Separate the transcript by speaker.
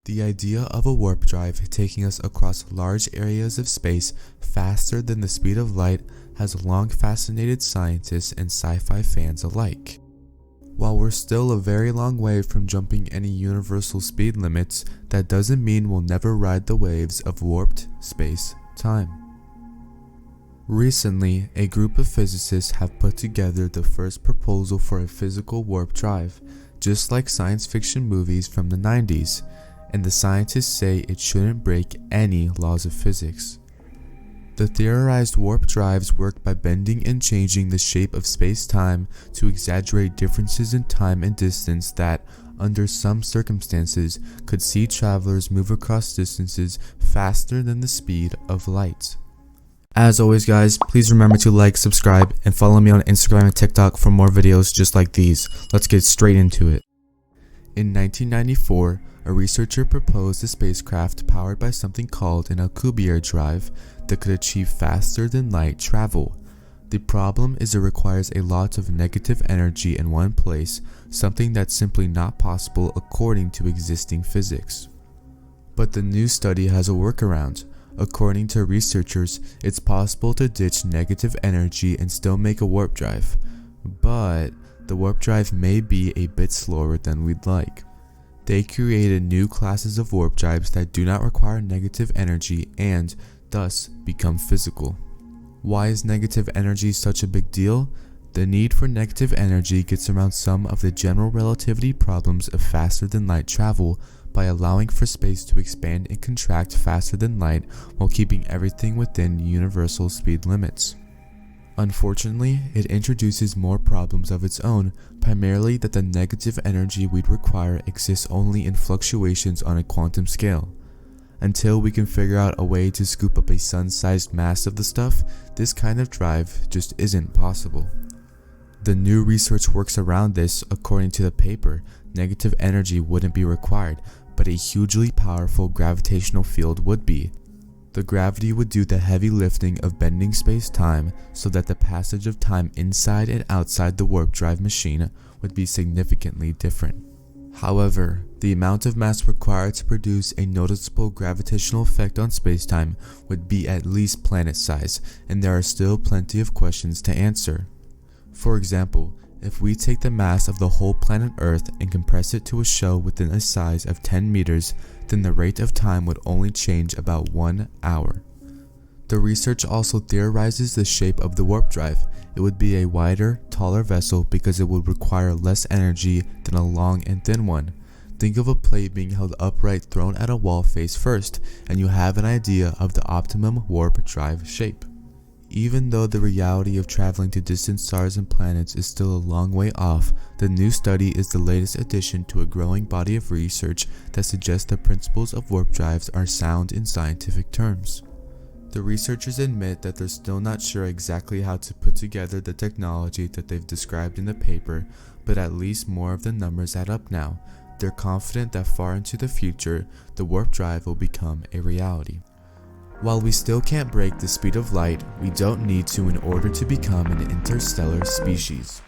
Speaker 1: The idea of a warp drive taking us across large areas of space faster than the speed of light has long fascinated scientists and sci-fi fans alike. While we're still a very long way from jumping any universal speed limits, that doesn't mean we'll never ride the waves of warped space-time. Recently, a group of physicists have put together the first proposal for a physical warp drive, just like science fiction movies from the 90s, and the scientists say it shouldn't break any laws of physics. The theorized warp drives work by bending and changing the shape of space-time to exaggerate differences in time and distance that, under some circumstances, could see travelers move across distances faster than the speed of light. As always guys, please remember to like, subscribe, and follow me on Instagram and TikTok for more videos just like these. Let's get straight into it. In 1994, a researcher proposed a spacecraft powered by something called an Alcubierre drive that could achieve faster than light travel. The problem is it requires a lot of negative energy in one place, something that's simply not possible according to existing physics. But the new study has a workaround. According to researchers, it's possible to ditch negative energy and still make a warp drive. But the warp drive may be a bit slower than we'd like. They created new classes of warp drives that do not require negative energy and, thus, become physical. Why is negative energy such a big deal? The need for negative energy gets around some of the general relativity problems of faster than light travel by allowing for space to expand and contract faster than light while keeping everything within universal speed limits. Unfortunately, it introduces more problems of its own, primarily that the negative energy we'd require exists only in fluctuations on a quantum scale. Until we can figure out a way to scoop up a sun-sized mass of the stuff, this kind of drive just isn't possible. The new research works around this. According to the paper, negative energy wouldn't be required, but a hugely powerful gravitational field would be. The gravity would do the heavy lifting of bending space-time so that the passage of time inside and outside the warp drive machine would be significantly different. However, the amount of mass required to produce a noticeable gravitational effect on space-time would be at least planet size, and there are still plenty of questions to answer. For example, if we take the mass of the whole planet Earth and compress it to a shell within a size of 10 meters, then the rate of time would only change about 1 hour. The research also theorizes the shape of the warp drive. It would be a wider, taller vessel because it would require less energy than a long and thin one. Think of a plate being held upright thrown at a wall face first, and you have an idea of the optimum warp drive shape. Even though the reality of traveling to distant stars and planets is still a long way off, the new study is the latest addition to a growing body of research that suggests the principles of warp drives are sound in scientific terms. The researchers admit that they're still not sure exactly how to put together the technology that they've described in the paper, but at least more of the numbers add up now. They're confident that far into the future, the warp drive will become a reality. While we still can't break the speed of light, we don't need to in order to become an interstellar species.